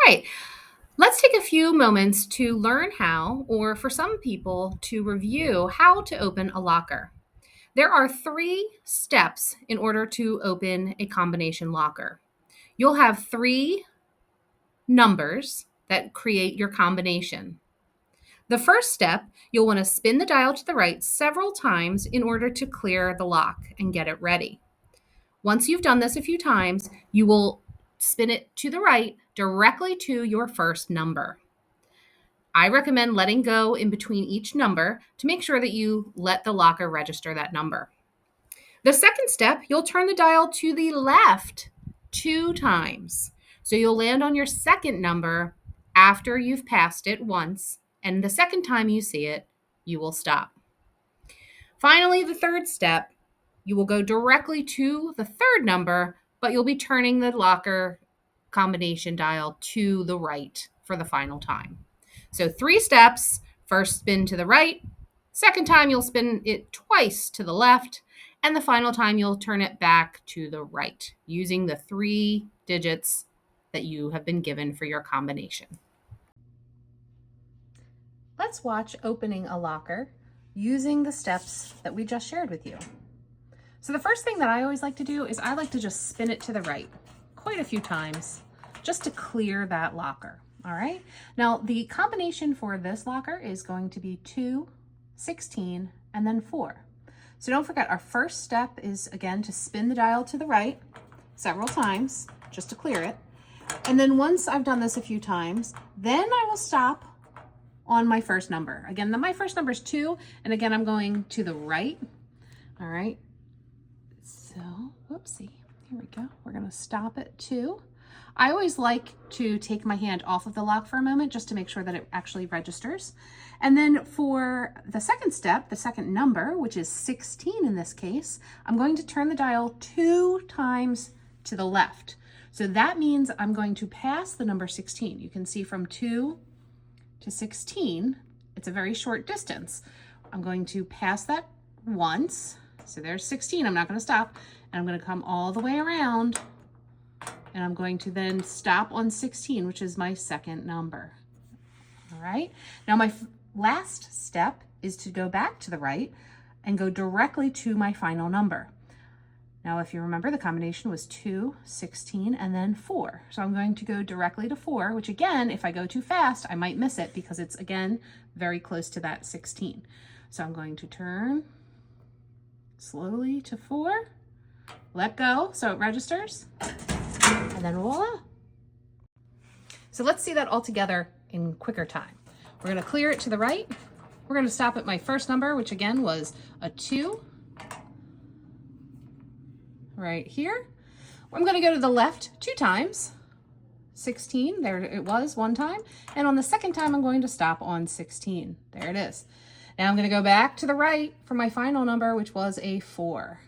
right, let's take a few moments to learn how, or for some people, to review how to open a locker. There are 3 steps in order to open a combination locker. You'll have 3 numbers that create your combination. The first step, you'll want to spin the dial to the right several times in order to clear the lock and get it ready. Once you've done this a few times, you will spin it to the right directly to your first number. I recommend letting go in between each number to make sure that you let the locker register that number. The second step, you'll turn the dial to the left 2 times. So you'll land on your second number after you've passed it once, and the second time you see it, you will stop. Finally, the third step, you will go directly to the third number, but you'll be turning the locker combination dial to the right for the final time. So 3 steps. First spin to the right. Second time you'll spin it twice to the left. And the final time you'll turn it back to the right using the 3 digits that you have been given for your combination. Let's watch opening a locker using the steps that we just shared with you. So the first thing that I always like to do is I like to just spin it to the right quite a few times just to clear that locker. All right. Now the combination for this locker is going to be 2, 16, and then 4. So don't forget, our first step is again to spin the dial to the right several times just to clear it. And then once I've done this a few times, then I will stop on my first number. Again, my first number is 2, and again, I'm going to the right. All right. So, whoopsie, here we go. We're gonna stop at 2. I always like to take my hand off of the lock for a moment just to make sure that it actually registers. And then for the second step, the second number, which is 16 in this case, I'm going to turn the dial 2 times to the left. So that means I'm going to pass the number 16. You can see from 2 to 16, it's a very short distance. I'm going to pass that once. So there's 16, I'm not gonna stop. And I'm gonna come all the way around, and I'm going to then stop on 16, which is my second number. All right, now my last step is to go back to the right and go directly to my final number. Now, if you remember, the combination was 2, 16, and then 4. So I'm going to go directly to 4, which again, if I go too fast, I might miss it because it's, again, very close to that 16. So I'm going to turn slowly to 4, let go so it registers, and then voila. So let's see that all together in quicker time. We're going to clear it to the right. We're going to stop at my first number, which again was a 2. Right here. I'm going to go to the left 2 times. 16, there it was 1 time. And on the second time, I'm going to stop on 16. There it is. Now I'm going to go back to the right for my final number, which was a 4.